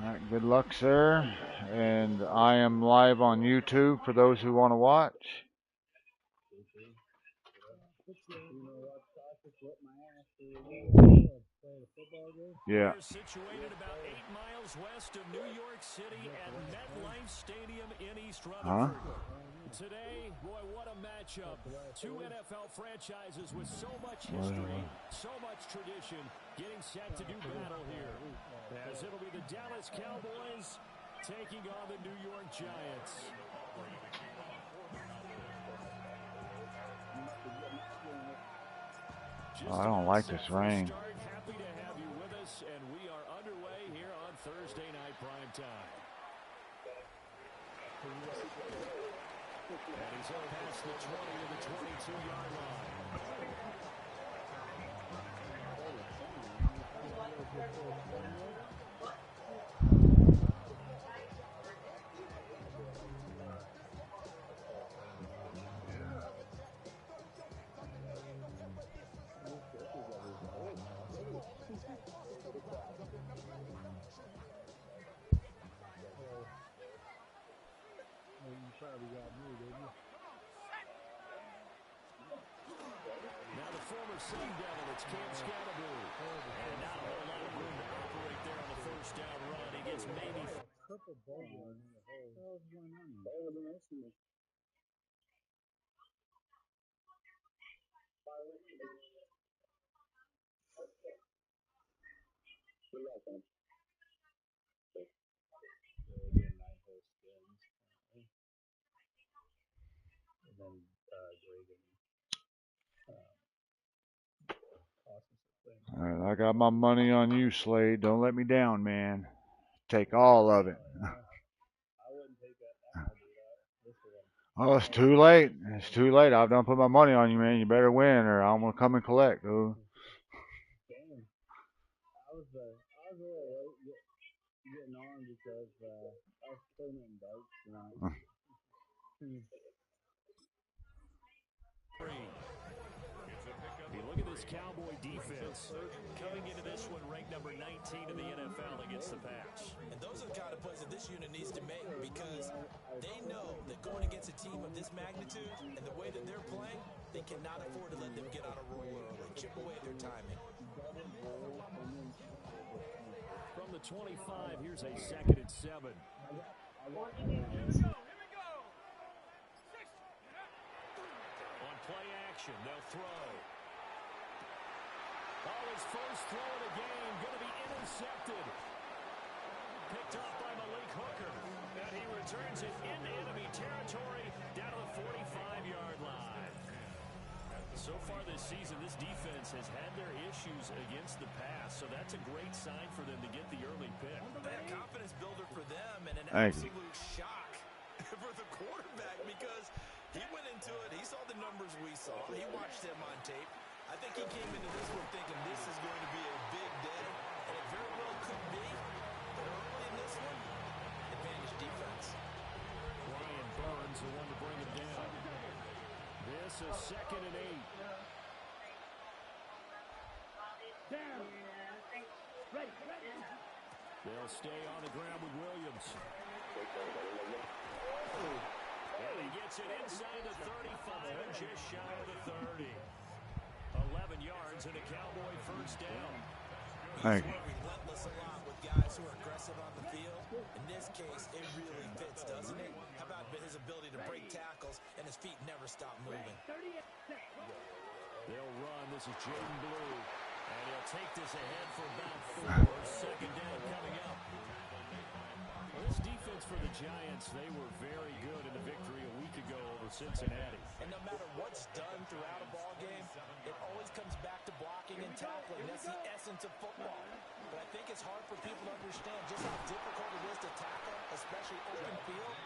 All right, good luck, sir. And I am live on YouTube for those who want to watch. Yeah. We're situated about 8 miles west of New York City at MetLife Stadium in East Rutherford. Today, boy, what a matchup. Two NFL franchises with so much history, so much tradition, getting set to do battle here. As it'll be the Dallas Cowboys taking on the New York Giants. I don't like this rain. Happy to have you with us, and we are underway here on Thursday night prime time. And he's past the 20 to the 22-yard line. Now the former Sun Devil, it's xCAUTIOUS. And not a whole lot of room to operate there on the first down run. He gets maybe purple ball in the hole. All right, I got my money on you, Slade. Don't let me down, man. Take all of it. Oh, it's too late. It's too late. I've done put my money on you, man. You better win, or I'm gonna come and collect, dude. I was getting on because I was putting in bikes tonight. You look at this Cowboy defense coming into this one ranked number 19 in the NFL against the pass. And those are the kind of plays that this unit needs to make because they know that going against a team of this magnitude and the way that they're playing, they cannot afford to let them get on a roll early, chip away at their timing. From the 25, here's a 2nd and 7. On play action, they'll throw. His first throw of the game going to be intercepted. Picked off by Malik Hooker. And he returns it into enemy territory down to the 45-yard line. So far this season, this defense has had their issues against the pass, so that's a great sign for them to get the early pick. A confidence builder for them and an absolute shock for the quarterback because he went into it. He saw the numbers we saw. He watched them on tape. I think he came into this one thinking this is going to be a big day, and it very well could be. But early in this one, advantage defense. Brian Burns, the one to bring it down. This is 2nd and 8. They'll stay on the ground with Williams. And he gets it inside the 35, just shy of the 30. 11 yards and a Cowboy first down. He's relentless a lot with guys who are aggressive on the field. In this case, it really fits, doesn't it? How about his ability to break tackles and his feet never stop moving? They'll run. This is Jaden Blue. And he'll take this ahead for about 4. 2nd down coming up. Well, this defense for the Giants, they were very good in the victory a week ago over Cincinnati. And no matter what's done throughout a ball game, it always comes back to blocking and tackling. That's the essence of football. But I think it's hard for people to understand just how difficult it is to tackle, especially open field.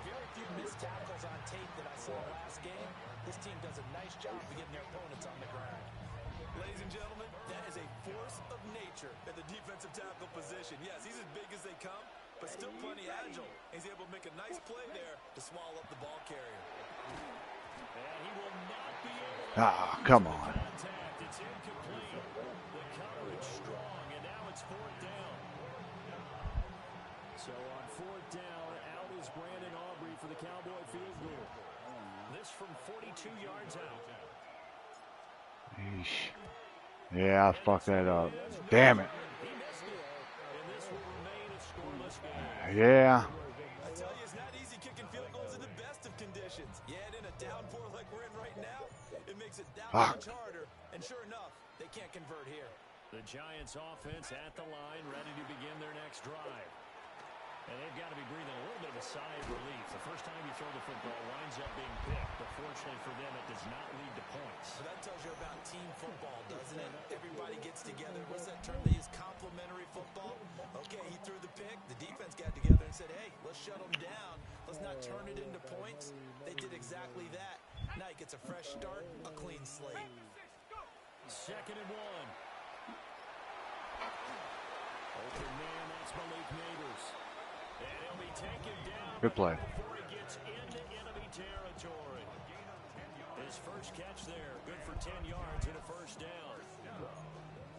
Very few missed tackles on tape that I saw last game. This team does a nice job of getting their opponents on the ground. Ladies and gentlemen, that is a force of nature at the defensive tackle position. Yes, he's as big as they come, but still plenty agile. He's able to make a nice play there to swallow up the ball carrier. And he will not be able to come on. It's incomplete. The coverage strong, and now it's 4th down. So on fourth down, out is Brandon Aubrey for the Cowboy field goal. This from 42 yards out. Yeesh. Yeah, I fucked that up. Damn it. He missed it. And this will remain a scoreless game. Yeah. I tell you, it's not easy kicking field goals in the best of conditions. Yeah, and in a downpour like we're in right now, it makes it that much harder. And sure enough, they can't convert here. The Giants offense at the line, ready to begin their next drive. And they've got to be breathing a little bit of a sigh of relief. The first time you throw the football winds up being picked, but fortunately for them, it does not lead to points. So that tells you about team football, doesn't it? Everybody gets together. What's that term they use? Complementary football? Okay, he threw the pick. The defense got together and said, hey, let's shut them down. Let's not turn it into points. They did exactly that. Now he gets a fresh start, a clean slate. 2nd and 1. Open man, that's Malik Neighbors. And he'll be taken down. Good play. Before he gets into enemy territory. His first catch there, good for 10 yards and a first down.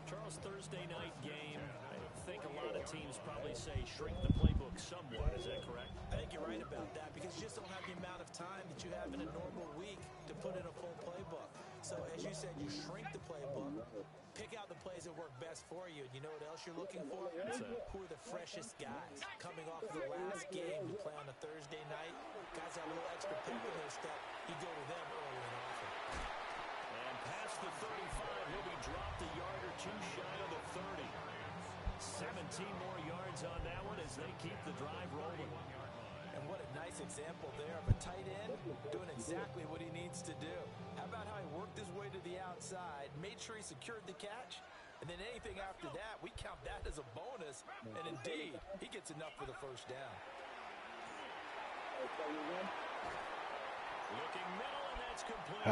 Charles, Thursday night game. I think a lot of teams probably say shrink the playbook somewhat. Is that correct? I think you're right about that because you just don't have the amount of time that you have in a normal week to put in a full playbook. So as you said, you shrink the playbook, pick out the plays that work best for you. And you know what else you're looking for? Who are the freshest guys coming off of the last game to play on a Thursday night? Guys have a little extra pep in their step. You go to them early and often. And past the 35, he'll be dropped a yard or two shy of the 30. 17 more yards on that one as they keep the drive rolling. And what a nice example there of a tight end doing exactly what he needs to do. How about how he worked his way to the outside, made sure he secured the catch, and then anything after that, we count that as a bonus. And indeed, he gets enough for the first down. Looking middle, and that's complete.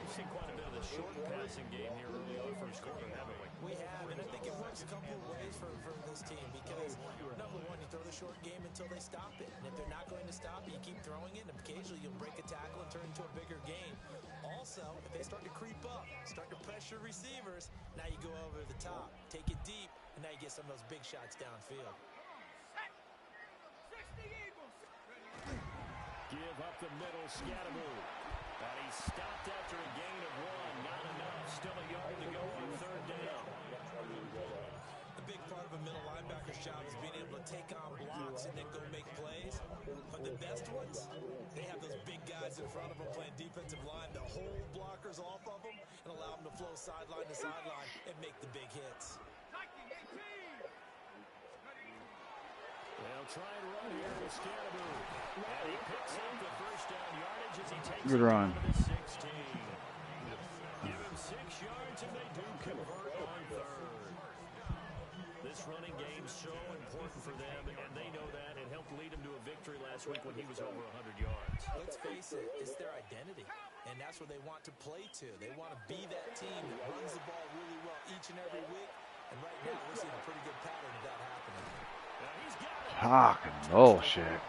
We've seen quite a bit of the short passing game here early on first quarter, haven't we? We have, and I think it works a couple of ways for this team because, number one, you throw the short game until they stop it. And if they're not going to stop it, you keep throwing it, and occasionally you'll break a tackle and turn into a bigger gain. Also, if they start to creep up, start to pressure receivers, now you go over the top, take it deep, and now you get some of those big shots downfield. Give up the middle, Scatteroo. And he stopped after a gain of 1. Not enough. Still a yard to go on 3rd down. The big part of a middle linebacker's job is being able to take on blocks and then go make plays. But the best ones, they have those big guys in front of them playing defensive line that hold blockers off of them and allow them to flow sideline to sideline and make the big hits. They'll try and run here with Scatteroo. And he picks up the first down yardage as he takes Good it run. down to the 16. Give him 6 yards and they do convert on 3rd. This running game's so important for them, and they know that. It helped lead him to a victory last week when he was over 100 yards. Let's face it, it's their identity, and that's what they want to play to. They want to be that team that runs the ball really well each and every week, and right now we're seeing a pretty good pattern of that happening. Now he's got it. Fucking bullshit.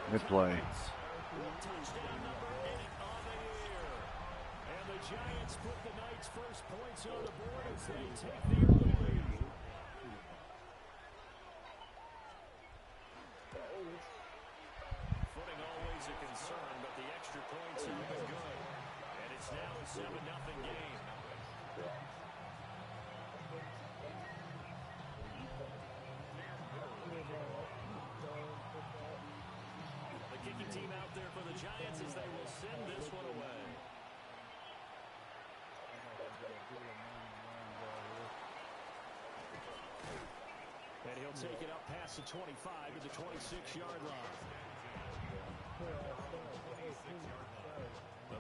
Good play. Touchdown number 8 on the year. And the Giants put the Knights' first points on the board as they take the early lead. Footing always a concern, but the extra points have been good. And it's now a 7-0 game. The kicking team out there for the Giants as they will send this one away. And he'll take it up past the 25 to the 26-yard line.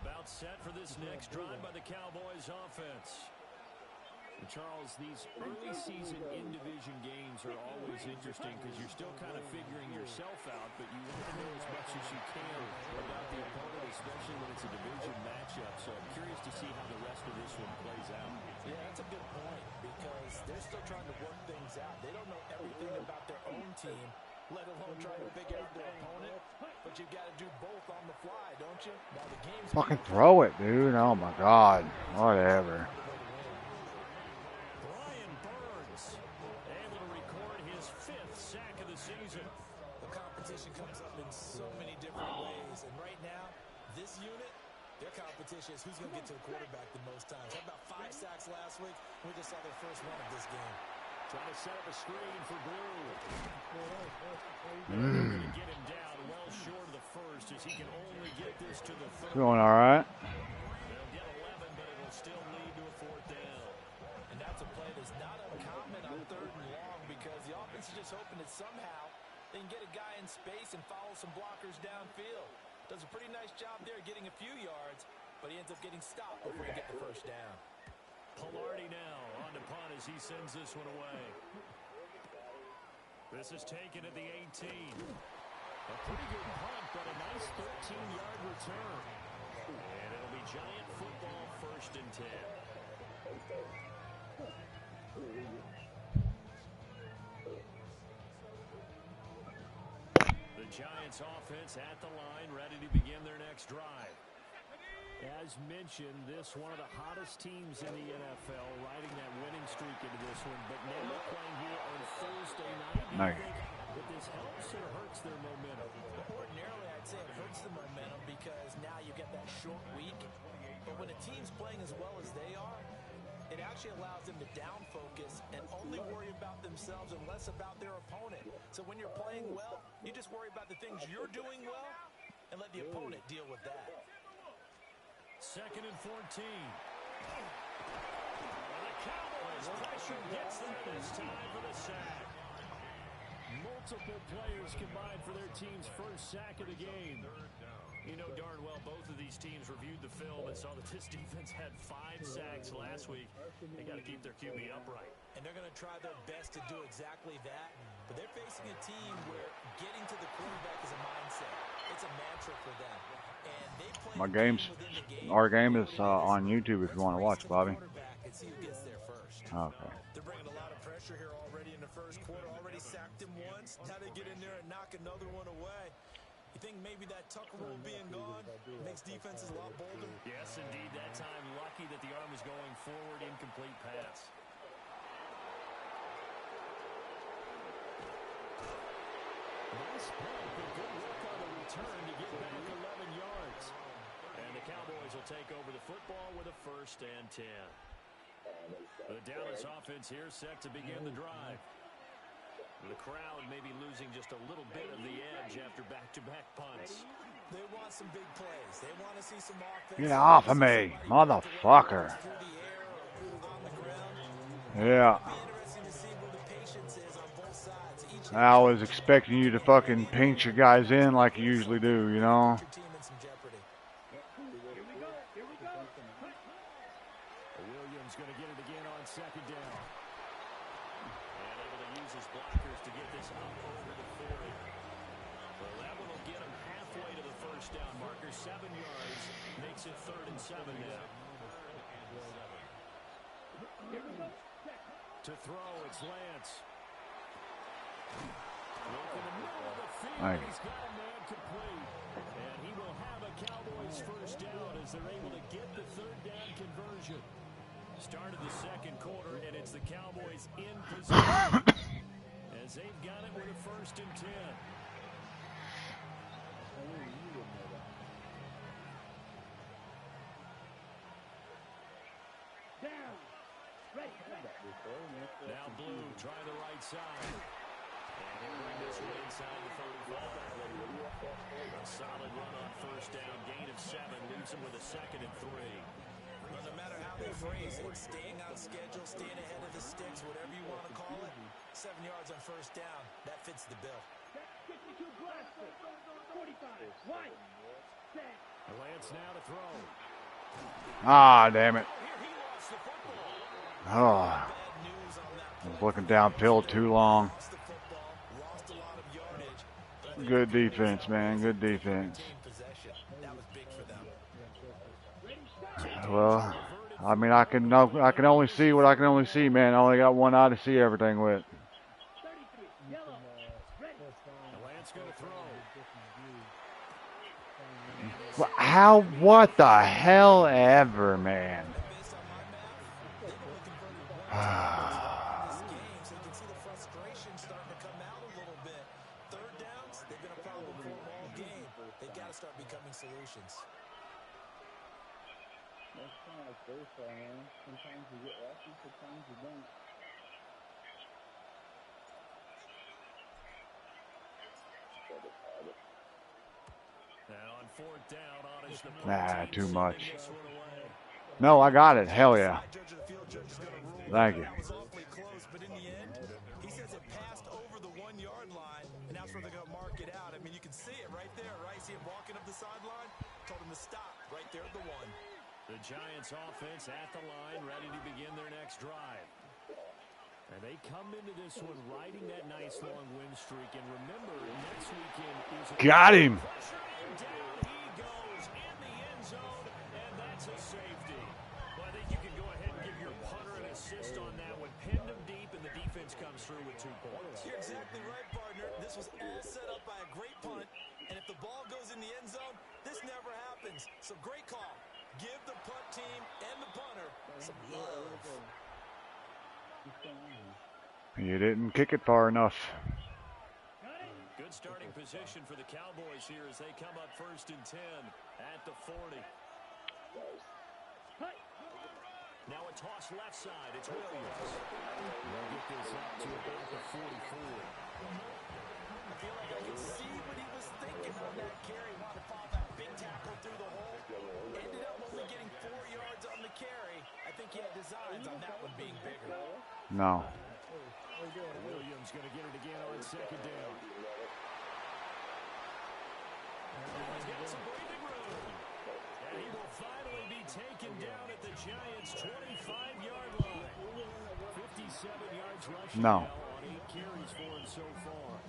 About set for this next drive by the Cowboys offense. And Charles, these early season in-division games are always interesting because you're still kind of figuring yourself out, but you want to know as much as you can about the opponent, especially when it's a division matchup. So I'm curious to see how the rest of this one plays out. Yeah, that's a good point because they're still trying to work things out. They don't know everything about their own team, let alone trying to figure out their opponent. But you've got to do both on the fly, don't you? Now the game's Fucking throw it, dude. Oh my god. Whatever. Brian Burns finish is who's going to get to the quarterback the most times. Had about 5 sacks last week. We just saw their first one of this game. Trying to set up a screen for Blue. Going to get him down well short of the first as he can only get this to the third. Going all right. They'll get 11, but it'll still lead to a 4th down. And that's a play that's not uncommon on 3rd and long because the offense is just hoping that somehow they can get a guy in space and follow some blockers downfield. Does a pretty nice job there getting a few yards, but he ends up getting stopped before he can get the first down. Pilardi now on to punt as he sends this one away. This is taken at the 18. A pretty good punt, but a nice 13-yard return. And it'll be Giant football 1st and 10. The Giants offense at the line, ready to begin their next drive. As mentioned, this one of the hottest teams in the NFL, riding that winning streak into this one, but now playing here on Thursday night. Nice. But this helps or hurts their momentum? Ordinarily, I'd say it hurts the momentum because now you get that short week. But when a team's playing as well as they are, it actually allows them to down focus and only worry about themselves and less about their opponent. So when you're playing well, you just worry about the things you're doing well and let the opponent deal with that. 2nd and 14. The Cowboys pressure gets there this time for the sack. Multiple players combined for their team's first sack of the game. You know darn well both of these teams reviewed the film and saw that this defense had 5 sacks last week. They got to keep their QB upright. And they're going to try their best to do exactly that. But they're facing a team where getting to the quarterback is a mindset. It's a mantra for them. And they play My game's, our game is on YouTube if you want to watch, Bobby. and see who gets there first. Okay. They're bringing a lot of pressure here already in the first quarter. Already sacked him once. Now they get in there and knock another one away. You think maybe that Tucker rule being gone makes defenses a lot bolder? Yes, indeed. That time, lucky that the arm was going forward, incomplete pass. Nice punt, but good work on the return to get back 11 yards. And the Cowboys will take over the football with a 1st and 10. The Dallas offense here set to begin the drive. The crowd may be losing just a little bit of the edge after back-to-back punts. They want some big plays. They want to see some offense. Get off of me, motherfucker. Yeah. I was expecting you to fucking paint your guys in like you usually do, you know? Williams going to get it again on 2nd down. And able to use his blockers to get this up over the 40. Well, that one will get him halfway to the 1st down marker. 7 yards makes it 3rd and 7 now. To throw, it's Lance. Look in the middle of the field. He's got a man complete. And he will have a Cowboys 1st down as they're able to get the 3rd down conversion. Started the 2nd quarter, and it's the Cowboys in position as they've got it with a 1st and 10. Now Blue, try the right side. And he'll bring this one inside the 35. A solid run on 1st down, gain of 7, leaves him with a 2nd and 3. Well, no matter how they phrase it, staying on schedule, staying ahead of the sticks, whatever you want to call it, 7 yards on 1st down, that fits the bill. Lance now to throw. Ah, damn it. Oh, I was looking downfield too long. Good defense, man. Good defense. Well, I mean, I can only see what I can only see, man. I only got one eye to see everything with. How? What the hell ever, man. That's kind of like baseball, man. Sometimes you get lucky, sometimes you don't. And on fourth down, on is the Nah, too much. this one away. No, I got it. Hell yeah. Thank you. That was awfully close, but in the end, he says it passed over the 1 yard line, and that's where they're going to mark it out. I mean, you can see it right there, right? See him walking up the sideline? Told him to stop right there at the 1. The Giants offense at the line, ready to begin their next drive. And they come into this one riding that nice long win streak. And remember, next weekend is Got him. down he goes in the end zone, and that's a safety. Well, I think you can go ahead and give your punter an assist on that one. Pinned him deep, and the defense comes through with 2 points. You're exactly right, partner. This was all set up by a great punt, and if the ball goes in the end zone, this never happens. So great call. Give the punt team and the punter some love. You didn't kick it far enough. Good starting position for the Cowboys here as they come up 1st and 10 at the 40. Now a toss left side. It's Williams. They'll get this up to about the 44. I feel like I can see what he was thinking on that carry. Wanted to follow that big tackle through the hole. Ended up only getting 4 yards on the carry. I think he had designs on that one being bigger. No. Williams going to get it again on 2nd down. He's got some breathing room. And he will finally be taken down at the Giants' 25-yard line. 57 yards rushing No. now on 8 carries for him so far.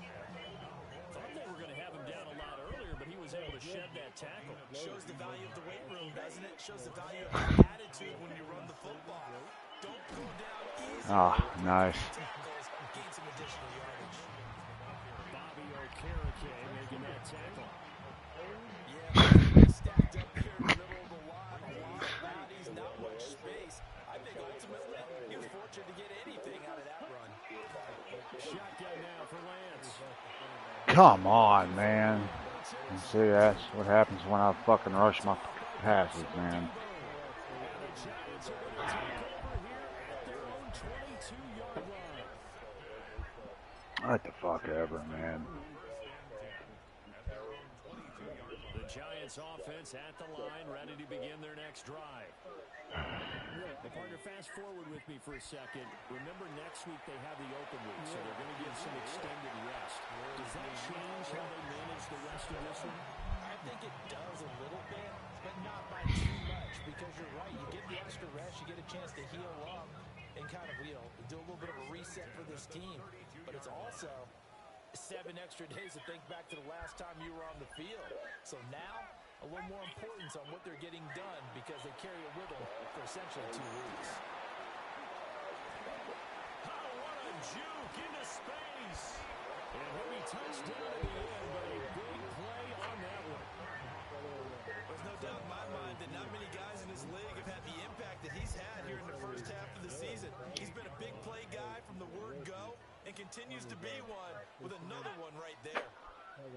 Thought they were going to have him down a lot earlier, but he was able to shed that tackle. Shows the value of the weight room, doesn't it? Shows the value of the attitude when you run the football. Don't go down easy. Ah, nice. Tackles, gain some additional yardage. Bobby Okereke making that tackle. Yeah, stacked up here in the middle of the line. A lot of bodies, not much space. I think ultimately he was fortunate to get anything out of that run. Shotgun now for Lance. Come on, man. You see, that's what happens when I fucking rush my passes, man. What the fuck ever, man. The Giants offense at the line, ready to begin their next drive. The partner, fast forward with me for a second. Remember, next week they have the open week, so they're going to get some extended rest. Does that change how they manage the rest of this one? I think it does a little bit, but not by too much, because you're right. You get the extra rest, you get a chance to heal up and kind of, do a little bit of a reset for this team. But it's also 7 extra days to think back to the last time you were on the field. So now, a little more importance on what they're getting done because they carry it with them for essentially 2 weeks. Oh, what a juke into space. And he'll be touched down at the end, but a big play on that one. There's no doubt in my mind that not many guys in this league have had the impact that he's had here in the first half of the season. He's been a big play guy from the word go and continues to be one with another one right there. On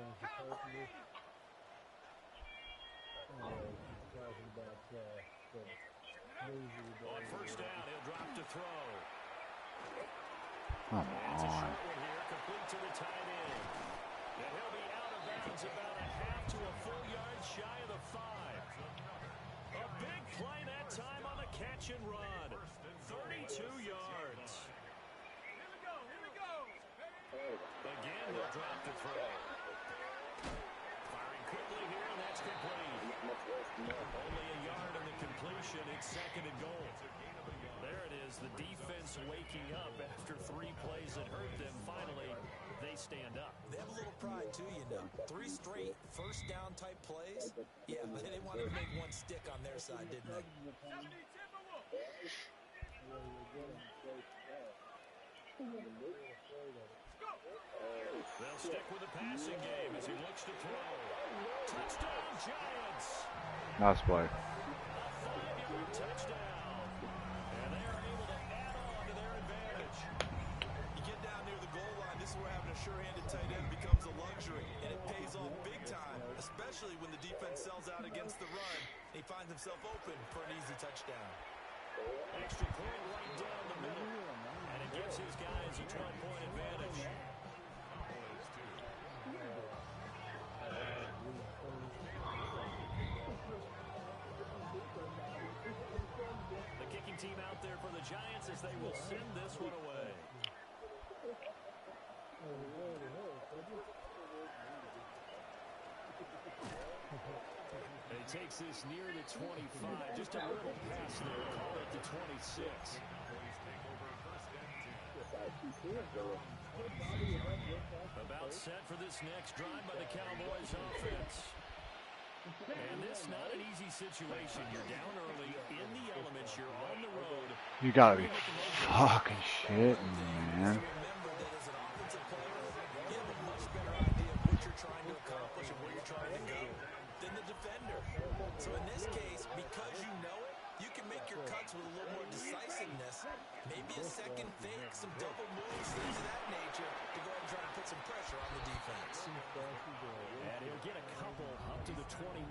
1st down, he'll drop to throw. Come That's a on. short one here, complete to the tight end. And he'll be out of bounds about a half to a full yard shy of the 5. A big play that time on the catch and run. 32 yards. Again, they'll drop to throw. Firing quickly here, and that's complete. Only a yard on the completion. It's 2nd and goal. There it is, the defense waking up after 3 plays that hurt them. Finally, they stand up. They have a little pride, too, 3 straight first down type plays. Yeah, they wanted to make one stick on their side, didn't they? They'll stick with the passing game as he looks to throw. Touchdown, Giants! Nice play. A 5-yard touchdown. And they are able to add on to their advantage. You get down near the goal line, this is where having a sure-handed tight end becomes a luxury, and it pays off big time, especially when the defense sells out against the run. And He finds himself open for an easy touchdown. Extra point right down the middle. And it gives his guys a 12-point advantage. The kicking team out there for the Giants as they will send this one away. He takes this near the 25. Just a little pass there. Call it the 26. About set for this next drive by the Cowboys offense. And this not an easy situation. You're down early in the elements. You're on the road. You gotta be fucking shitting, man. Remember that as an offensive player, you have a much better idea of what you're trying to accomplish and where you're trying to go than the defender. So in this case, because you know it, you can make your cuts with a little more decisiveness. Maybe a second fake, some double moves, things of that nature, to go ahead and try to put some pressure on the defense. And he'll get a couple up to the 29.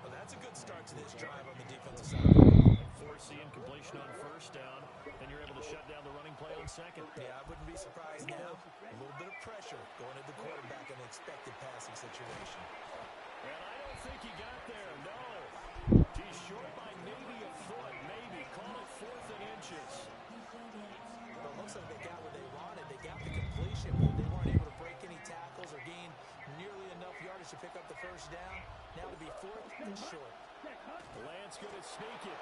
Well, that's a good start to this drive on the defensive side. Forcing completion on first down, and you're able to shut down the running play on second. Yeah, I wouldn't be surprised now. A little bit of pressure going at the quarterback in an expected passing situation. And I don't think he got there, no. He's short by maybe a foot, maybe. Call it 4th and inches. Well, it looks like they got what they wanted. They got the completion, but they weren't able to break any tackles or gain nearly enough yardage to pick up the first down. Now to be 4th and short. Lance going to sneak it.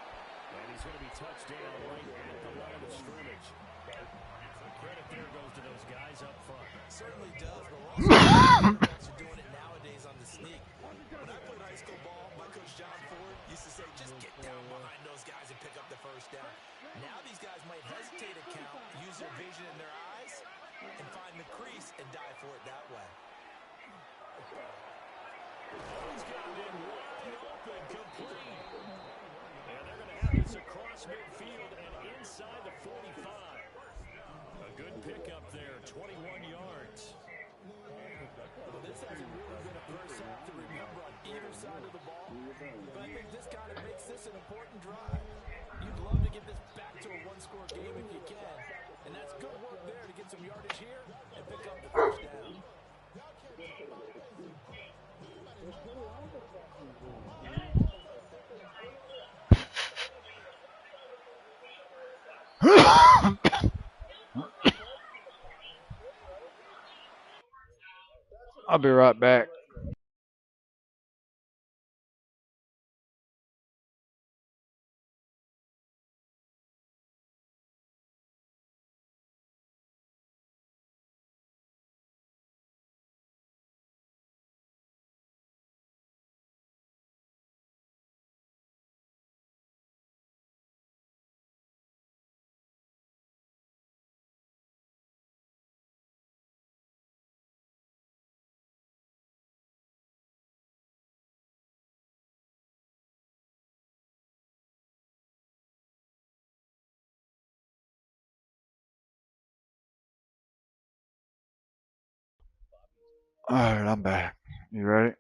And he's going to be touched down right at the line of scrimmage. The credit there goes to those guys up front. Certainly does, but we're also quarterbacks are doing it nowadays on the sneak. When I played high school ball, my coach John Ford used to say, just get down behind those guys and pick up the first down. Now these guys might hesitate to count, use their vision in their eyes, and find the crease and dive for it that way. He's got it in wide open, complete. And they're going to have this across midfield and inside the 45. A good pickup there, 21 yards. Well, this hasn't really been a first half to remember on either side of the ball, but I think this kind of makes this an important drive. You'd love to get this back to a one-score game if you can, and that's good work there to get some yardage here and pick up the first down. I'll be right back. All right, I'm back. You ready?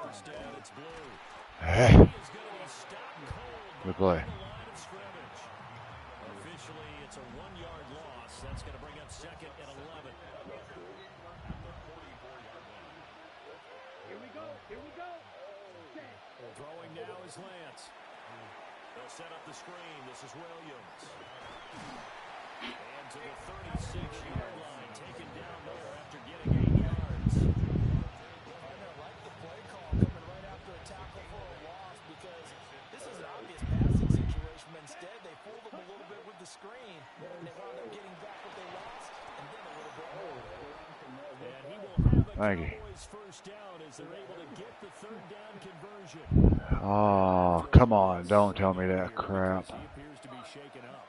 First down, it's Blue. Hey, He is going to be stopped cold good play. behind the line of scrimmage. Officially, it's a 1-yard loss. That's going to bring up 2nd and 11. Here we go. Here we go. Throwing now is Lance. They'll set up the screen. This is Williams. And to the 36-yard line, taken down there after getting 8 yards. I like the play call coming right after a tackle for a loss because this is an obvious passing situation, but instead they fooled them a little bit with the screen, and they wound up getting back what they lost, and then a little bit more. And he will have a Thank you. Cowboys first down as they're able to get the 3rd down conversion. Oh, come on. Don't tell me that crap. He appears to be shaken up.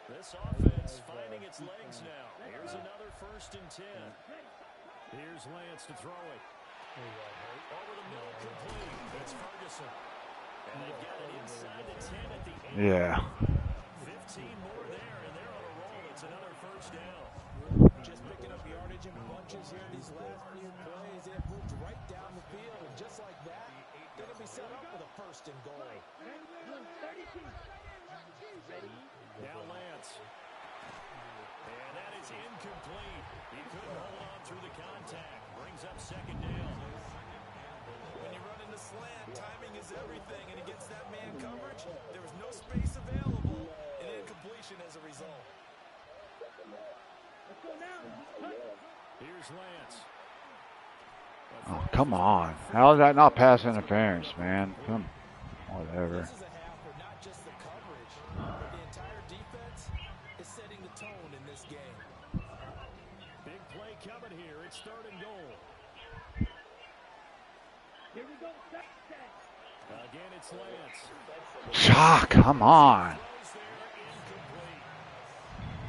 This This offense finding its legs now. Here's another 1st and 10. Here's Lance to throw it. Over the middle, complete. It's Ferguson. And they've got it inside the 10 at the 8. Yeah. 15 more there, and they're on a roll. It's another 1st down. Just picking up yardage in bunches here. These last few plays, they have moved right down the field. And just like that, they're going to be set up for the 1st and goal. Now Lance. And that is incomplete. He couldn't hold on through the contact. Brings up 2nd down. When you run in the slant, timing is everything. And against that man coverage, there was no space available. And incompletion as a result. Here's Lance. Oh, come on. How is that not pass interference, man? Come, whatever. This is a half for not just the coverage, but the entire defense is setting the tone in this game. Big play coming here. It's 3rd and goal. Here we go. Again, it's Lance. Ah, come on. Throws there, incomplete.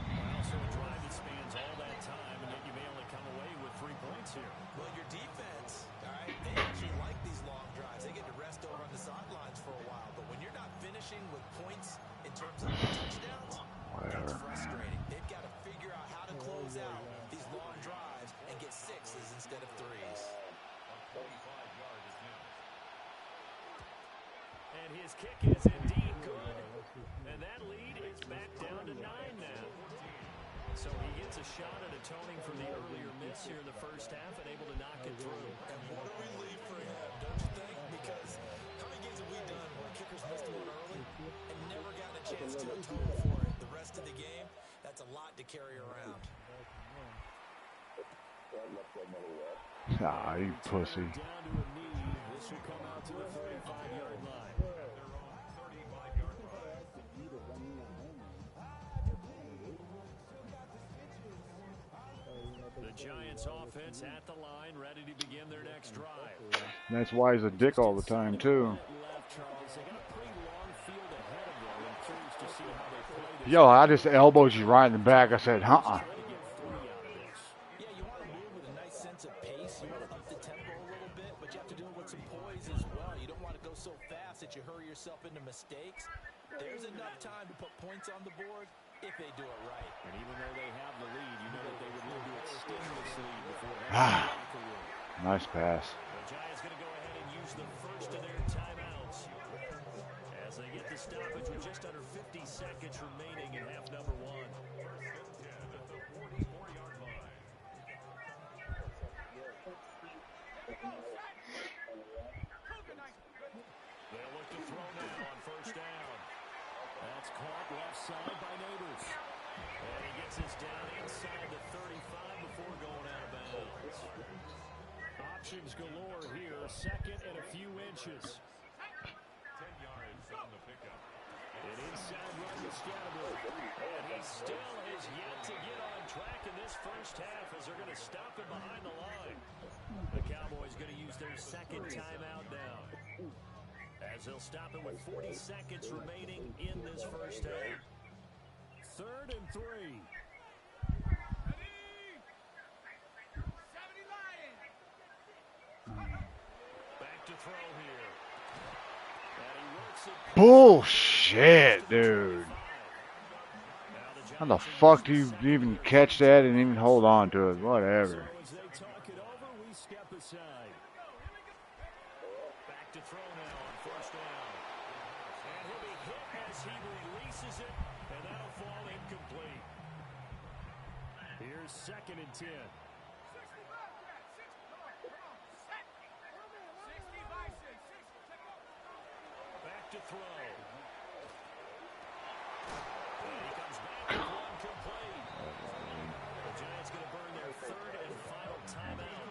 Well, so a drive that spans all that time, and yet you may only come away with 3 points here. Well, your defense, all right, they actually like these long drives. They get to rest over on the sidelines for a while. But when you're not finishing with points in terms of touchdowns, that's frustrating. They've got to figure out how to close out these long drives and get 6s instead of 3s. And his kick is indeed good. And that lead is back down to 9 now. So he gets a shot at atoning from the earlier miss here in the 1st half and able to knock it through. And what a relief for him, don't you think? Because how many games have we done where kickers missed one early and never gotten a chance to atone for it? The rest of the game, that's a lot to carry around. Ah, you pussy. Down to a knee. This will come out to the 35-yard line. The Giants offense at the line, ready to begin their next drive. That's why he's a dick all the time, too. Yo, I just elbowed you right in the back. I said, Yeah, you want to move with a nice sense of pace. You want to up the tempo a little bit, but you have to do it with some poise as well. You don't want to go so fast that you hurry yourself into mistakes. There's enough time to put points on the board if they do it right. And even though they have the lead, you know that they would look to extend this lead before heading to the room. nice pass. The Giants going to go ahead and use the first of their timeouts as they get the stoppage with just under 50 seconds remaining in half number 1. They'll look to throw now on 1st down. That's caught left side by Neighbors. And he gets us down inside the 35 before going out of bounds. Options galore here. 2nd and a few inches. 10 yards on the pickup. An inside run to Scatterby. And he still is yet to get on track in this 1st half as they're going to stop him behind the line. The Cowboys going to use their 2nd timeout now, as they'll stop it with 40 seconds remaining in this 1st half. 3rd and 3. Back to throw here. And he works it. Bullshit, dude. How the fuck do you even catch that and even hold on to it? Whatever. So as they talk it over, we step aside. Back to throw now on 1st down. And he'll be hit as he releases it, and that'll fall incomplete. Here's 2nd and 10. Back to throw. And he comes back with one complete. The Giants going to burn their 3rd and final timeout.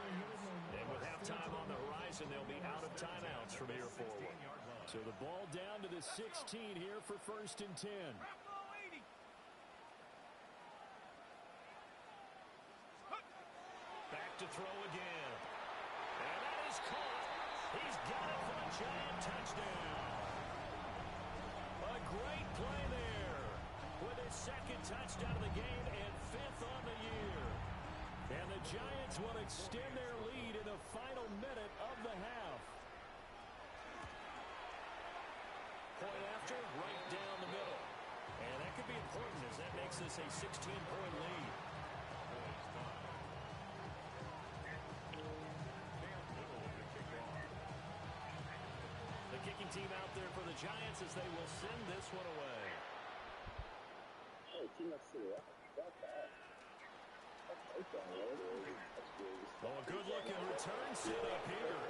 And with halftime on the horizon, they'll be out of timeouts from here forward. So the ball down to the 16 here for 1st and 10. Back to throw again. And that is caught. He's got it for a Giant touchdown. A great play there. with his second touchdown of the game and 5th on the year. And the Giants will extend their lead in the final minute of the half. Point after, right down the middle. And that could be important as that makes this a 16-point lead. The kicking team out there for the Giants as they will send this one away. Oh, a good-looking return set up here.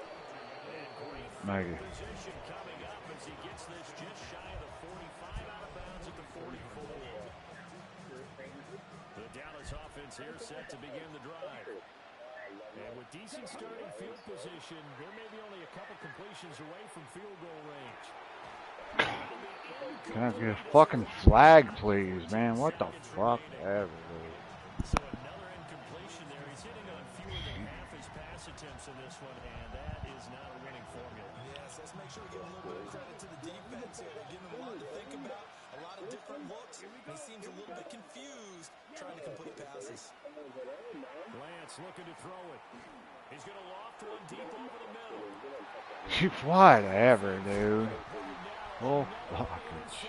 And great field position coming up as he gets this just shy of the 45 out of bounds at the 44. The Dallas offense here set to begin the drive. And with decent starting field position, they're maybe only a couple completions away from field goal range. Can I get a fucking flag, please, man? What the fuck ever, dude. So another incompletion there. He's hitting on fewer than half his pass attempts in this one, and that is not a winning formula. Yes, let's make sure we give a little bit of credit to the defense here. They're giving him a lot to think about, a lot of different looks. He seems a little bit confused trying to complete passes. Lance looking to throw it. He's going to loft one deep over the middle. Whatever, dude. Oh, fucking shit.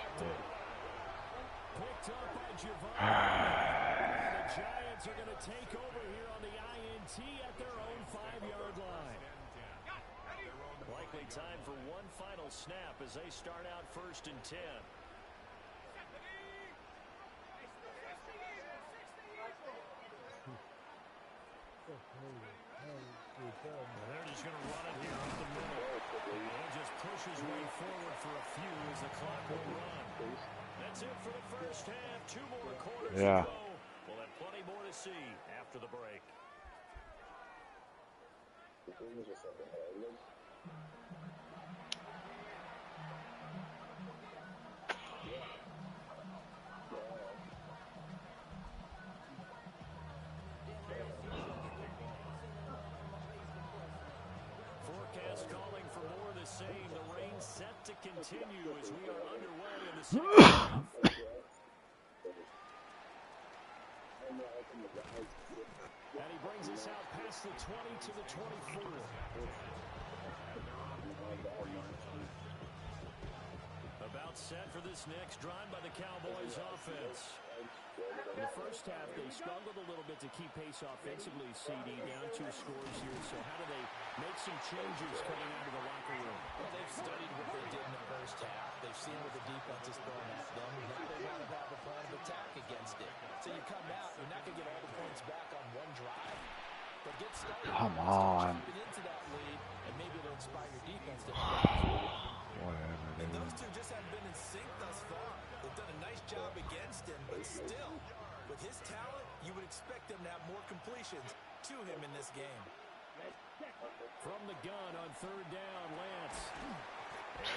Picked up by Javon. The Giants are going to take over here on the INT at their own 5-yard line. Likely time for one final snap as they start out 1st and 10. They're just going to run it here up the middle. And just push his way forward for a few as the clock will run. That's it for the first half. 2 more quarters to go. We'll have plenty more to see after the break. Forecast calling for more of the same. The rain set to continue as we are underway in the second half. And he brings us out past the 20 to the 24. About set for this next drive by the Cowboys offense. In the first half, they struggled a little bit to keep pace offensively, CD, down 2 scores here. So how do they make some changes coming out of the locker room? Well, they've studied what they did in the first half. They've seen what the defense is throwing at them. Now they want to have a plan of attack against it. So you come out, you're not going to get all the points back on one drive. But get started. Come on. Into that lead, and maybe it'll inspire your defense to Whatever, and dude. those two just haven't been in sync thus far. They've done a nice job against him, but still, with his talent, you would expect them to have more completions to him in this game. From the gun on 3rd down, Lance.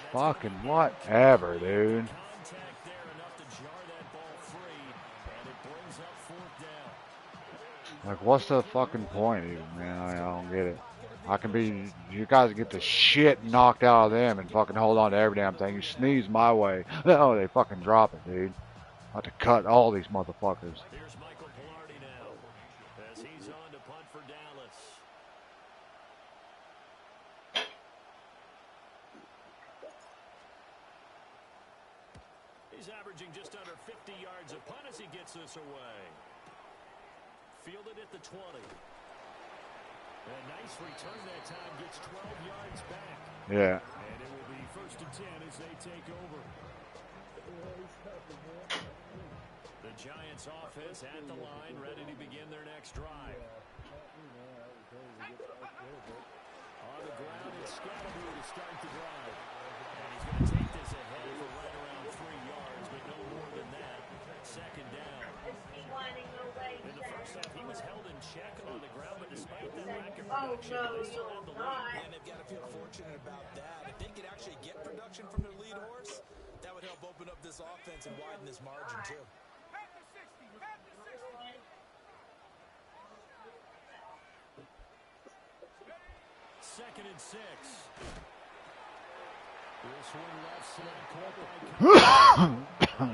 Fucking whatever, dude. Contact there enough to jar that ball free, and it brings up 4th down. Like, what's the fucking point even, man? I don't get it. I can be, you guys get the shit knocked out of them and fucking hold on to every damn thing. You sneeze my way. No, they fucking drop it, dude. I have to cut all these motherfuckers. Here's Michael Pilardi now as he's on to punt for Dallas. He's averaging just under 50 yards a punt as he gets this away. Fielded at the 20. A nice return that time, gets 12 yards back. Yeah. And it will be 1st and 10 as they take over. The Giants offense at the line, ready to begin their next drive. On the ground, it's xCAUTIOUS to start the drive. And he's going to take this ahead for right around 3 yards, but no more than that. 2nd down. In the first half, he was held in check on the ground, but despite that lack of production, they still had the lead. And they've got to feel fortunate about that. If they could actually get production from their lead horse, that would help open up this offense and widen this margin, too. 2nd and 6.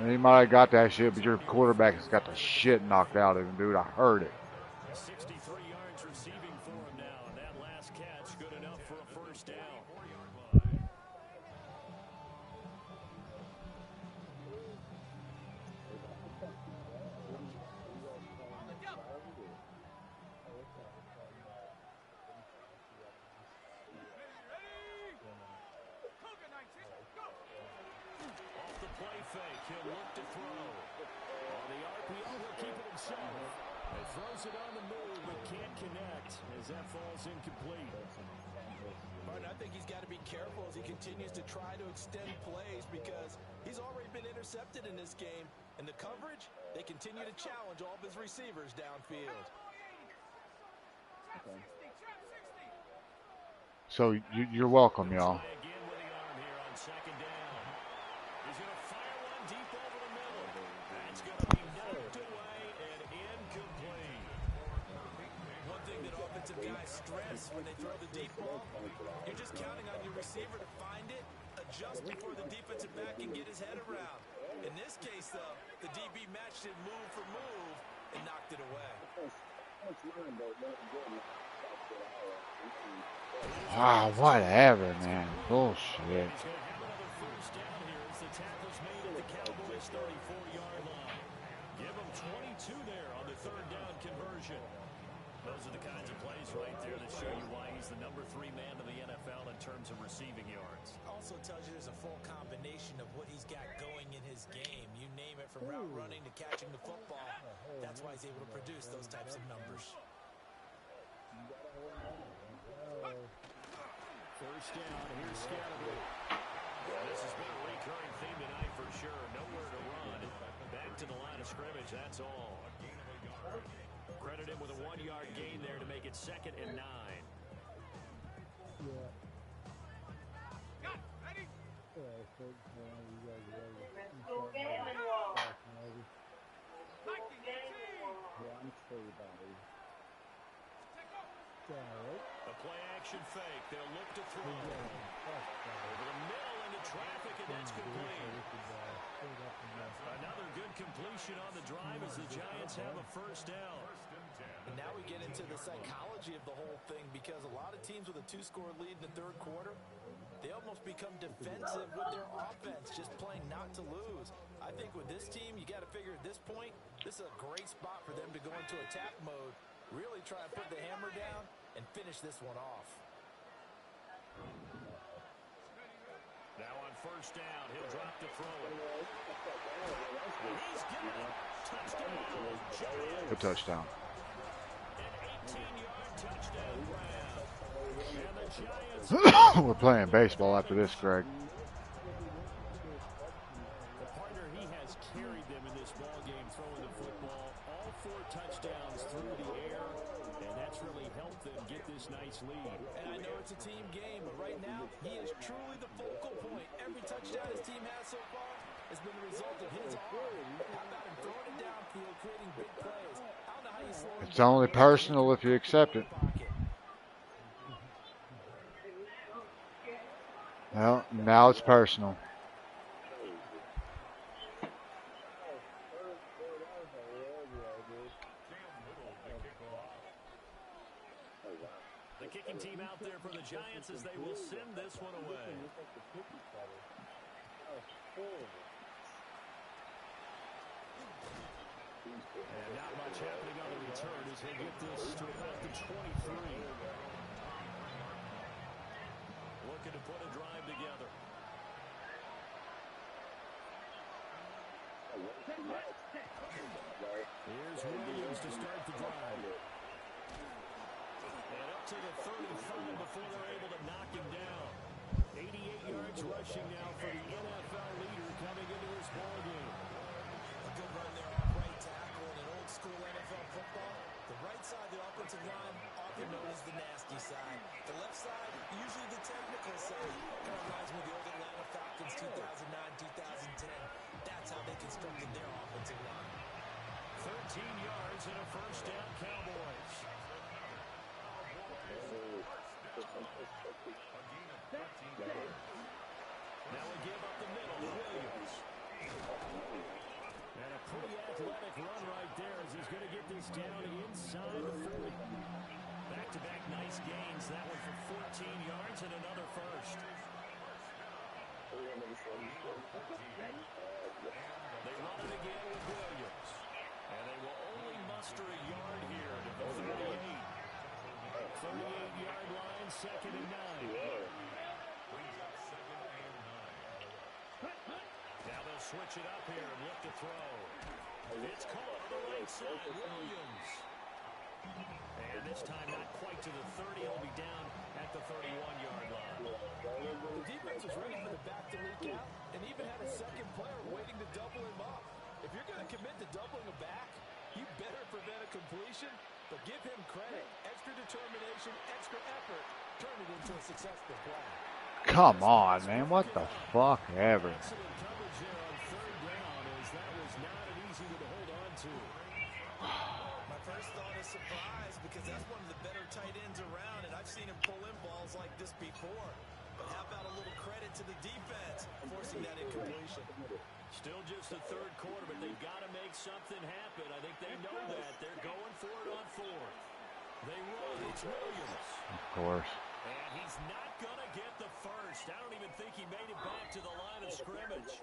He might have got that shit, but your quarterback has got the shit knocked out of him, dude. I heard it. 63 yards receiving for him now, and that last catch good enough for a first down. Off the play fake, he'll look to throw. On the RPO, he'll keep it himself. He throws it on the move, but can't connect as that falls incomplete. Martin, I think he's got to be careful as he continues to try to extend plays because he's already been intercepted in this game. And the coverage, they continue to challenge all of his receivers downfield. Okay. So you're welcome, y'all. Again with the arm here on second down. He's going to fire one deep over the middle. That's going to be knocked away and incomplete. One thing that offensive guys stress when they throw the deep ball, you're just counting on your receiver to find it, adjust before the defensive back can get his head around. In this case, though, the DB matched it move for move and knocked it away. Wow, whatever, man. Bullshit. He's going to have another first down here as the tackle's made at the Cowboys' 34-yard line. Give him 22 there on the third down conversion. Those are the kinds of plays right there that show you why he's the number 3 man in the NFL in terms of receiving yards. Also tells you there's a full combination of what he's got going in his game. You name it, from route running to catching the football. That's why he's able to produce those types of numbers. First down, here's Scatterby. This has been a recurring theme tonight for sure. Nowhere to run. Back to the line of scrimmage, that's all. Credit him with a 1-yard gain there to make it 2nd and 9. A play-action fake. They'll look to throw. Over the middle into traffic, and that's complete. Another good completion on the drive as the Giants have a first down. And now we get into the psychology of the whole thing because a lot of teams with a 2-score lead in the third quarter, they almost become defensive with their offense, just playing not to lose. I think with this team, you got to figure at this point, this is a great spot for them to go into attack mode, really try and put the hammer down and finish this one off. Now on first down, he'll drop to throw it. He's got it. Touchdown. Giants. Good touchdown. An 18-yard touchdown grab. And the Giants. We're playing baseball after this, Greg. The partner, he has carried them in this ballgame throwing the football. All 4 touchdowns through the air, and that's really helped them get this nice lead. And I know it's a team game, but right now, he is truly the focal point. Every touchdown his team has so far has been the result of his arm. How about him throwing it downfield, creating big plays? I don't know how you slow him It's down. only personal if you accept it. Well, now it's personal. The kicking team out there for the Giants as they will send this one away. And not much happening on the return as they get this to about the 23. Looking to put a drive together. Here's Williams to start the drive. And up to the 35 before they're able to knock him down. 88 yards rushing now for the NFL leader coming into this ballgame. A good run there off right tackle in an old-school NFL football. The right side of the offensive line, often known as the nasty side. The left side, usually the technical side. Kind of reminds me of the old Atlanta Falcons 2009, 2010. That's how they constructed their offensive line. 13 yards and a first down, Cowboys. is down inside the 40. Back-to-back nice gains. That one for 14 yards and another first. They run it again with Williams. And they will only muster a yard here to the 38. 38-yard line, 2nd and 9. Now they'll switch it up here and look to throw. It's caught on the right side, Williams. And this time not quite to the 30. He'll be down at the 31-yard line. The defense was ready for the back to leak out and even had a second player waiting to double him up. If you're going to commit to doubling a back, you better prevent a completion, but give him credit. Extra determination, extra effort, turn it into a successful play. Come on, man. What the fuck ever. Excellent coverage there on 3rd down, as that was not an easy one to hold on to. My first thought is surprise, because that's one of the better tight ends around, and I've seen him pull in balls like this before. But how about a little credit to the defense forcing that incompletion? Still just the 3rd quarter, but they've got to make something happen. I think they know that. They're going for it on 4th. They run. It's Williams. Of course. And he's not going to get the first. I don't even think he made it back to the line of scrimmage.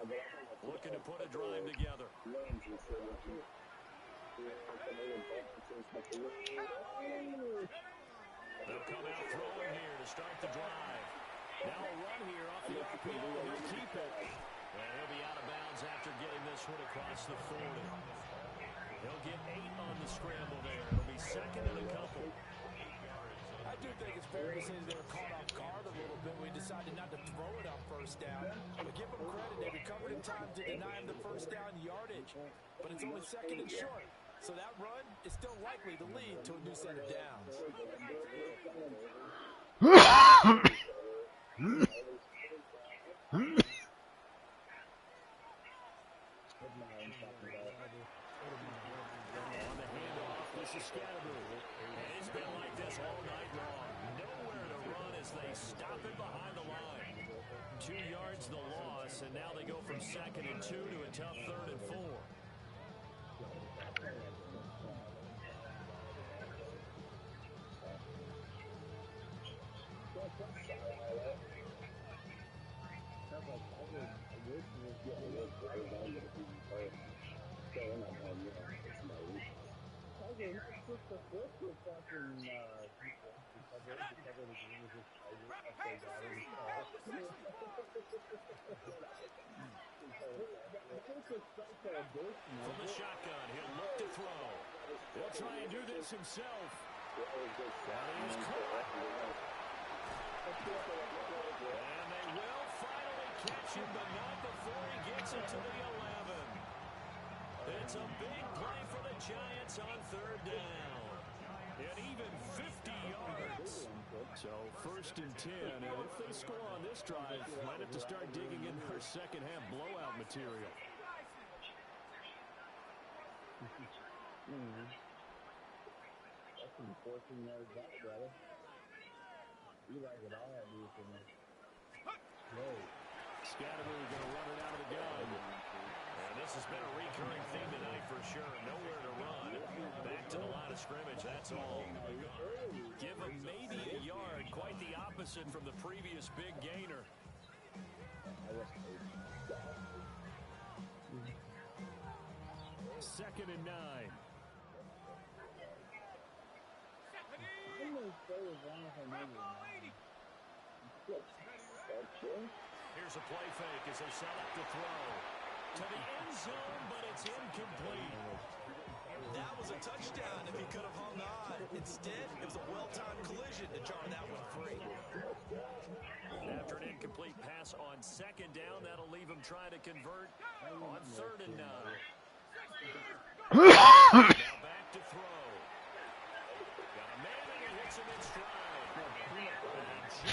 Looking to put a drive together. They'll come out throwing here to start the drive. Now a run here off the RPO. He'll keep it. And he'll be out of bounds after getting this one across the 40. He'll get 8 on the scramble there. It'll be 2nd and a couple. I do think it's fair to say they were caught off guard a little bit. We decided not to throw it on 1st down. But give them credit. They recovered in time to deny him the 1st down yardage. But it's only 2nd and short. So that run is still likely to lead to a new set of downs. And it's been like this all night long. Nowhere to run as they stop it behind the line. 2 yards the loss, and now they go from 2nd and 2 to a tough 3rd and 4. From the shotgun, he'll look to throw. He'll try and do this himself. That is caught. And they will finally catch him, but not before he gets it to the 11. It's a big play for the Giants on 3rd down. And even 50 yards. So 1st and 10, and if they score on this drive, might have to start digging in their 2nd half blowout material. That's some 14 yards back, brother. You like it all, do you, for me? Scatterbury going to run it out of the gun. And this has been a recurring theme tonight for sure. Nowhere to run. Back to the line of scrimmage, that's all. Give him maybe a yard. Quite the opposite from the previous big gainer. 2nd and 9. Here's a play fake as they set up to throw. To the end zone, but it's incomplete. That was a touchdown if he could have hung on. Instead, it was a well-timed collision to jar that one free. After an incomplete pass on 2nd down, that'll leave him trying to convert on 3rd and 9. Now back to throw. Got a man and he hits him in stride.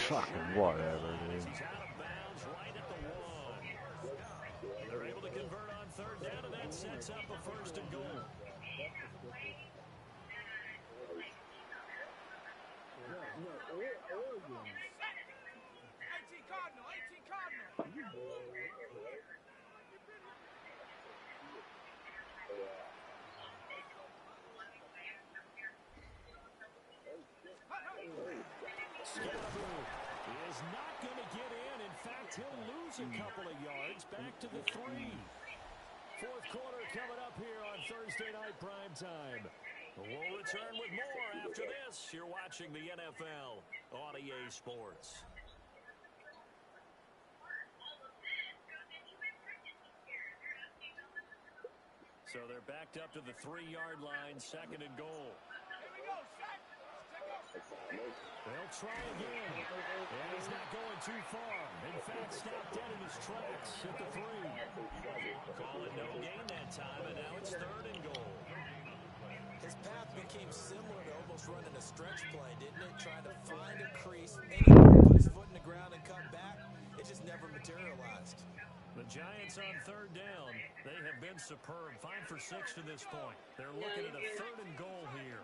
Fucking whatever, dude. He's out of bounds right at the 1. They're able to convert on 3rd down, and that sets up a 1st and goal. is not going to get in. In fact, he'll lose a couple of yards. Back to the 3. Fourth quarter coming up here on Thursday night primetime. We'll return with more after this. You're watching the NFL on EA Sports. So they're backed up to the 3-yard line, 2nd and goal. They'll try again. And he's not going too far. In fact, stopped dead in his tracks at the 3. Call it no gain that time, and now it's 3rd and goal. His path became similar to almost running a stretch play, didn't it? Trying to find a crease, put his foot in the ground and come back. It just never materialized. The Giants on 3rd down. They have been superb. 5 for 6 to this point. They're looking at a 3rd and goal here.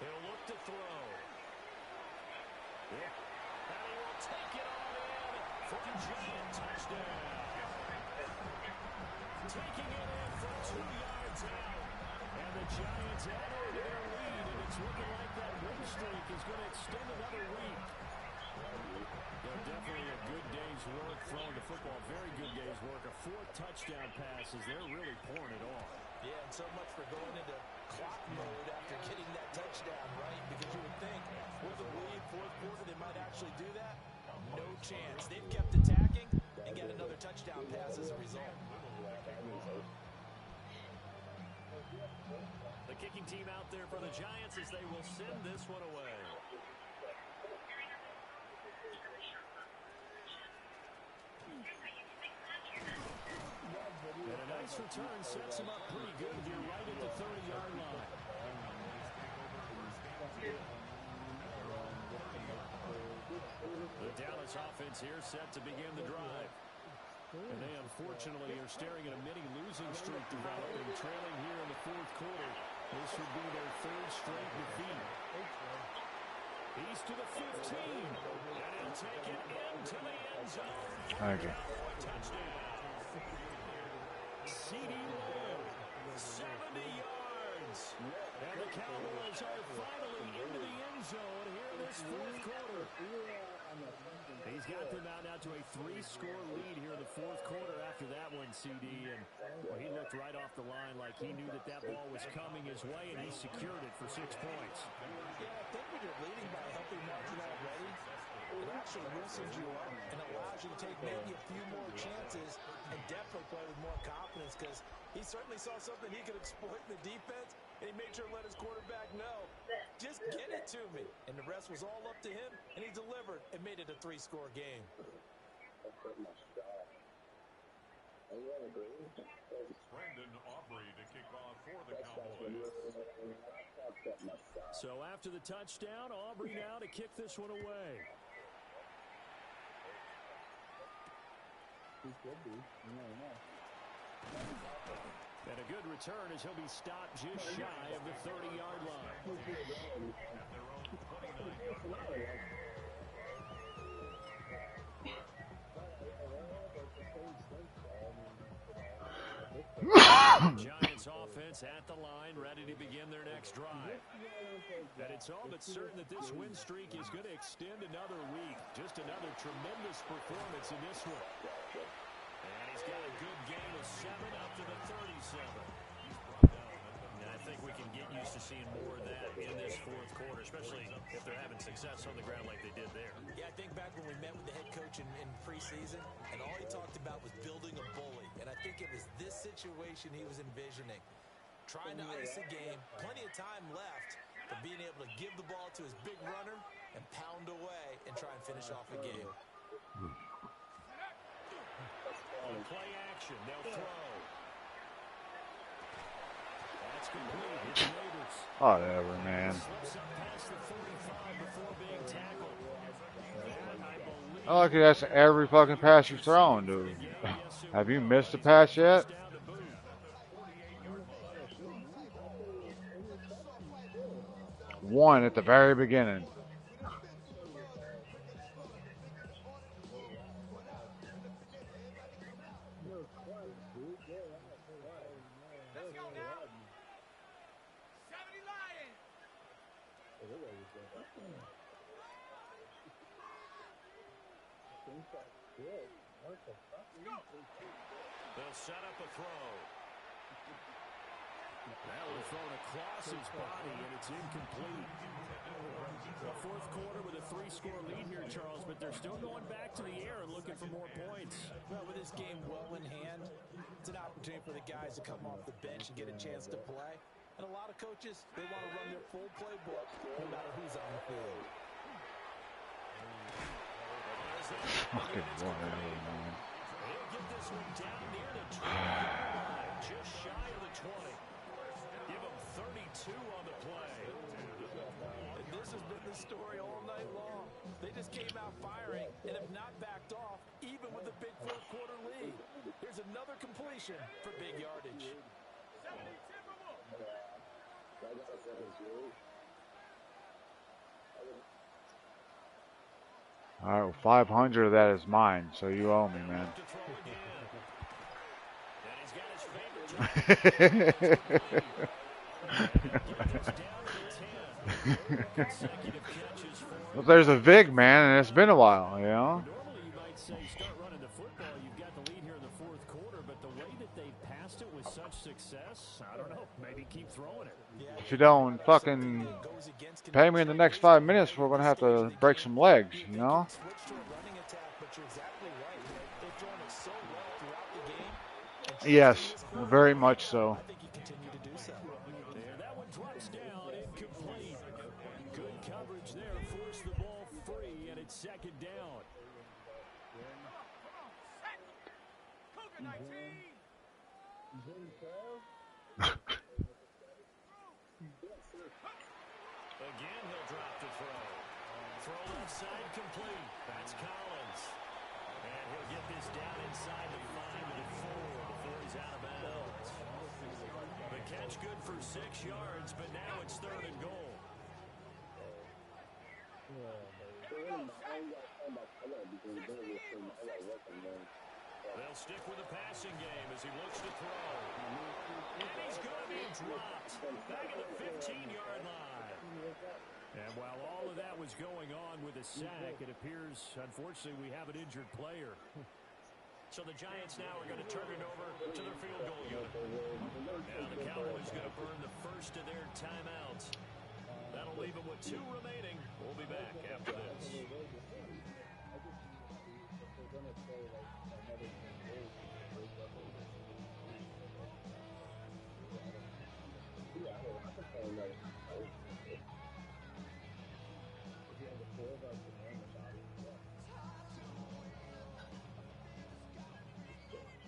He'll look to throw. Yeah. And he will take it on in for the Giant touchdown. Taking it in from 2 yards out. And the Giants add on to their lead, and it's looking like that win streak is going to extend another week. Definitely a good day's work throwing the football. Very good day's work. A 4th touchdown pass as they're really pouring it off. Yeah, and so much for going into clock mode after getting that touchdown, right? Because you would think with the lead, 4th quarter, they might actually do that. No chance. They've kept attacking and got another touchdown pass as a result. The kicking team out there for the Giants as they will send this one away. And a nice return sets him up pretty good here right at the 30-yard line. The Dallas offense here set to begin the drive. And they unfortunately are staring at a mini-losing streak developing, trailing here in the 4th quarter. This would be their 3rd straight defeat. He's to the 15. And he'll take it into the end zone. Thank you. Touchdown. CD Lamb, 70 yards. And the Cowboys are finally into the end zone here in this 4th quarter. He's got them out now to a 3-score lead here in the 4th quarter after that one, CD. And well, he looked right off the line like he knew that that ball was coming his way, and he secured it for 6 points. Yeah, I think when you're leading by a healthy margin already, it actually loosens you up and allows you to take maybe a few more chances and definitely play with more confidence, because he certainly saw something he could exploit in the defense, and he made sure to let his quarterback know, just get it to me. And the rest was all up to him, and he delivered and made it a 3-score game. Brandon Aubrey to kick off for the Cowboys. So after the touchdown, Aubrey now to kick this one away. And a good return as he'll be stopped just shy of the 30-yard line. At their own 29-yard line. Giants offense at the line, ready to begin their next drive. And it's all but certain that this win streak is going to extend another week. Just another tremendous performance in this one. And he's got a good gain of 7 up to the 37. And I think we can get used to seeing more of that in this 4th quarter, especially if they're having success on the ground like they did there. Yeah, I think back when we met with the head coach in preseason, and all he talked about was building a bully. And I think it was this situation he was envisioning. Trying to ice a game, plenty of time left, but being able to give the ball to his big runner and pound away and try and finish off a game. On play action, they'll throw. That's complete. It's Raiders. Whatever, man. Slips up past the 45 before being tackled. And I believe I like that's every fucking pass you've thrown, dude. Have you missed a pass yet? down to boot. One at the very beginning. They'll set up a throw. That was thrown across his body, and it's incomplete. The fourth quarter with a 3-score lead here, Charles, but they're still going back to the air and looking for more points. Well, with this game well in hand, it's an opportunity for the guys to come off the bench and get a chance to play. And a lot of coaches, they want to run their full playbook no matter who's on the field. Fucking whatever, man. He'll get this one down near the 20-yard line, just shy of the 20. Give him 32 on the play. And this has been the story all night long. They just came out firing and have not backed off, even with a big fourth quarter lead. Here's another completion for big yardage. All right, well, 500 of that is mine, so you owe me, man. Well, there's a Vig, man, and it's been a while, you know? Normally you might say start running the football. You've got the lead here in the fourth quarter, but the way that they passed it with such success, I don't know, maybe keep throwing it. If you don't fucking pay me in the next 5 minutes, we're going to have to break some legs, you know? Yes, very much so. That one drops down, incomplete. Good coverage there, forced the ball free, and it's second down. Again, he'll drop to throw. Throw left side complete. That's Collins. And he'll get this down inside the 5 to the 4 before he's out of bounds. The catch good for 6 yards, but now it's third and goal. They'll stick with the passing game as he looks to throw. And he's going to be dropped back at the 15-yard line. And while all of that was going on with a sack, it appears, unfortunately, we have an injured player. So the Giants now are going to turn it over to their field goal unit. Now the Cowboys going to burn the first of their timeouts. That'll leave them with 2 remaining. We'll be back after this.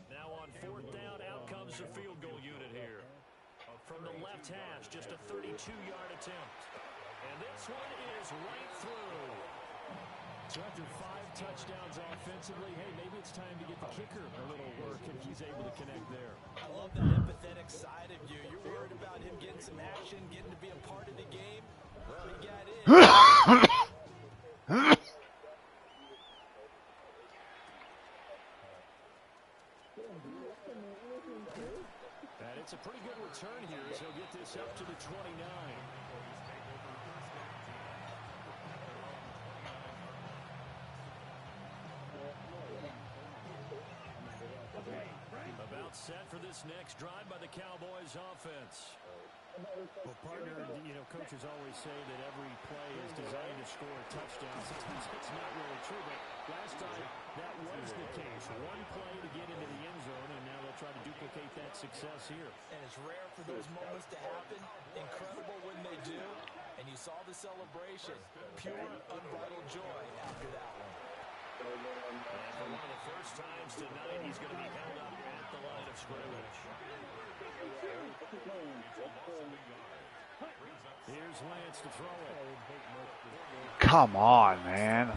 Now on 4th down, out comes the field goal unit here. From the left hash, just a 32-yard attempt. And this one is right through. So after 5 touchdowns offensively, hey, maybe it's time to get the kicker a little work if he's able to connect there. I love that empathetic side of you. You're worried about him getting some action, getting to be a part of the game. Well, he got in. And it's a pretty good return here as he'll get this up to the 29. About set for this next drive by the Cowboys offense. Well, partner, you know, coaches always say that every play is designed to score a touchdown. Sometimes it's not really true, but last time that was the case. One play to get into the end zone, and now they'll try to duplicate that success here. And it's rare for those moments to happen. Incredible when they do. And you saw the celebration. Pure, unbridled joy after that one. And for one of the first times tonight, he's going to be held up at the line of scrimmage. Here's Lance to throw it. Come on, man.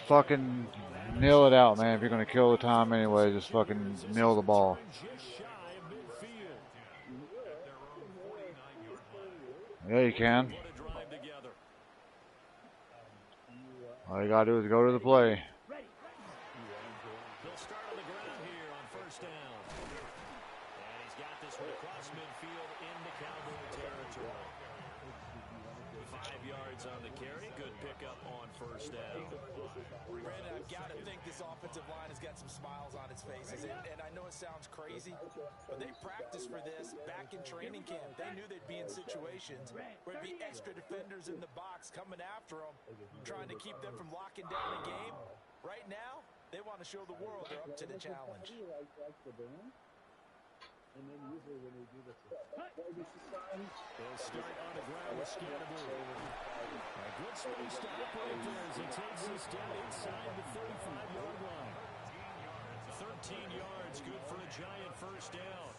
Fucking nail it out, man. If you're going to kill the time anyway, just fucking nail the ball. Yeah, you can. All you got to do is go to the play. They'll start on the ground here on 1st down. And he's got this this one across midfield into Cowboy territory. 5 yards on the carry. Good pickup on first down. Brandon, I've got to think this offensive line has got some smiles on its faces. And I know it sounds crazy, but they practiced for this back in training camp. They knew they'd be in situations where there'd be extra defenders in the box coming after them, trying to keep them from locking down a game. Right now, they want to show the world they're up to the challenge. And then usually when they do this, They'll start on the ground with Scatterbury. A good space to operate there as he takes this down inside the 35-yard line. 13 yards, good for a Giant first down.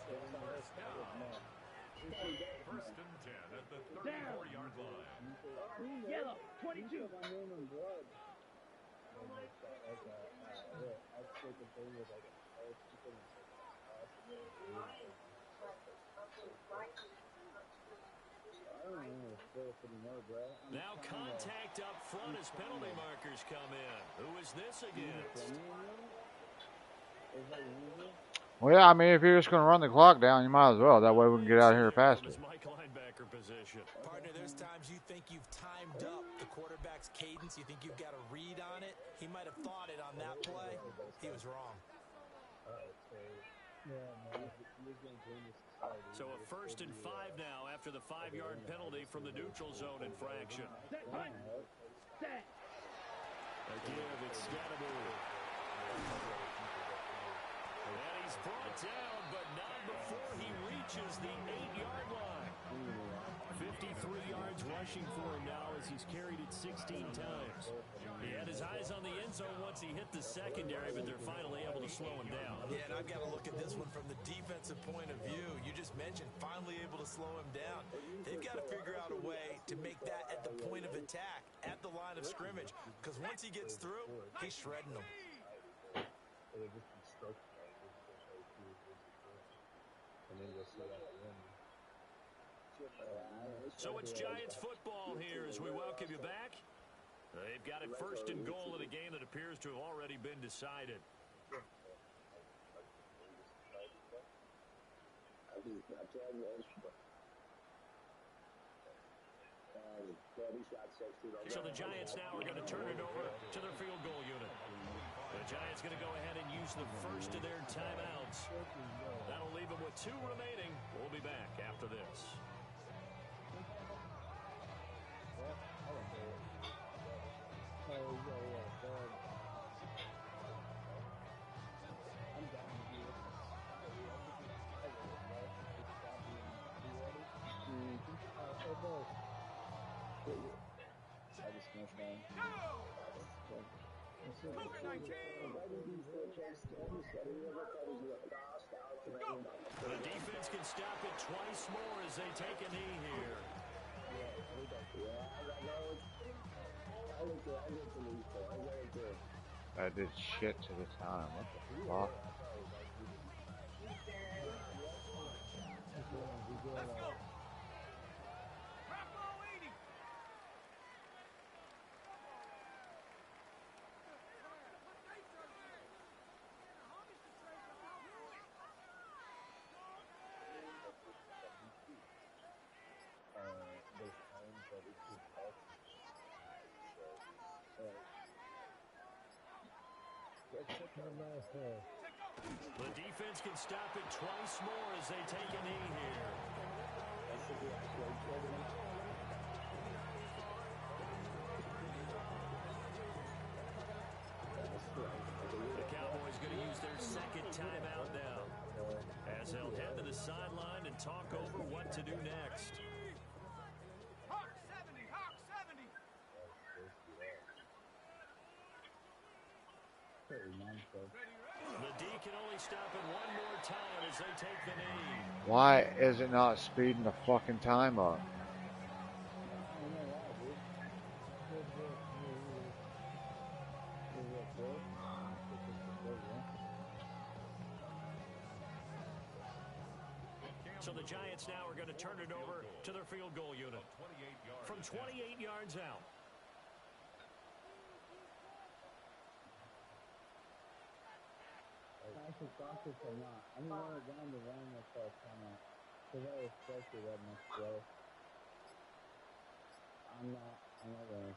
First and 10 at the 34-yard line. Yellow, 22. Now contact up front as penalty markers come in. Who is this against? Well, yeah, I mean, if you're just going to run the clock down, you might as well. That way we can get out here faster. Mike linebacker position. Partner, there's times you think you've timed up the quarterback's cadence. You think you've got a read on it. He might have thought it on that play. He was wrong. So a 1st and 5 now after the 5-yard penalty from the neutral zone infraction. A give, it's Scatterbury. And he's brought down, but not before he reaches the 8-yard line. 53 yards rushing for him now as he's carried it 16 times. He had his eyes on the end zone once he hit the secondary, but they're finally able to slow him down. Yeah, and I've got to look at this one from the defensive point of view. You just mentioned finally able to slow him down. They've got to figure out a way to make that at the point of attack, at the line of scrimmage, because once he gets through, he's shredding them. So it's Giants football here as we welcome you back. They've got it 1st and goal in a game that appears to have already been decided. So the Giants now are going to turn it over to their field goal unit. The Giants going to go ahead and use the first of their timeouts. That'll leave them with 2 remaining. We'll be back after this. The defense can stop it twice more as they take a knee here. That did shit to the time. What the fuck? The defense can stop it twice more as they take a knee here. The Cowboys going to use their 2nd timeout now, as they'll head to the sideline and talk over what to do next. The D can only stop it one more time as they take the knee. Why is it not speeding the fucking time up? So the Giants now are going to turn it over to their field goal unit from 28 yards out. I'm going down the line with timeout. Because I respect you that much, bro. I'm not gonna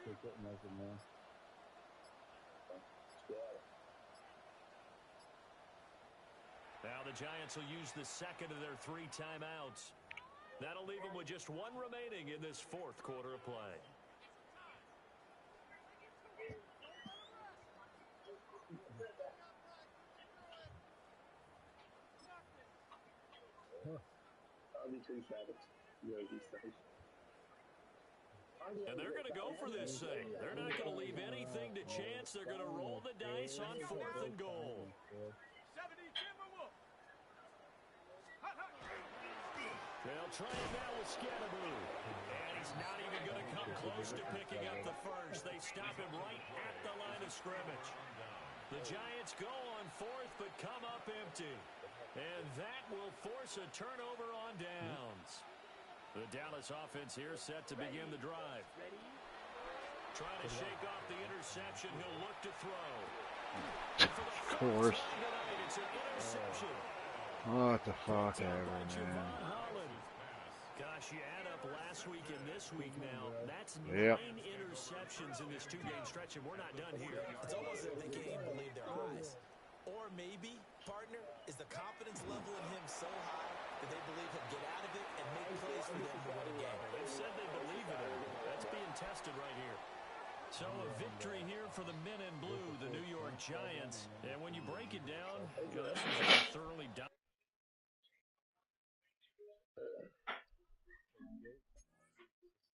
take it nothing more. Now the Giants will use the second of their 3 timeouts. That'll leave them with just 1 remaining in this 4th quarter of play. I'll be too savage. And they're going to go for this thing. They're not going to leave anything to chance. They're going to roll the dice on 4th and goal. They'll try it now with Scatterboo. And he's not even going to come close to picking up the first. They stop him right at the line of scrimmage. The Giants go on 4th but come up empty. And that will force a turnover on downs. The Dallas offense here set to begin the drive. Trying to shake off the interception. He'll look to throw. Of course. It's an interception. What the fuck ever, man. Gosh, you add up last week and this week now. That's 9 Yep. interceptions in this 2-game stretch, and we're not done here. It's almost as if they can't even believe their eyes. Or maybe, partner, is the confidence level in him so high that they believe he'll get out of it and make plays for them to win a game. They said they believe in him. That's being tested right here. So a victory here for the men in blue, the New York Giants. And when you break it down, this was a thoroughly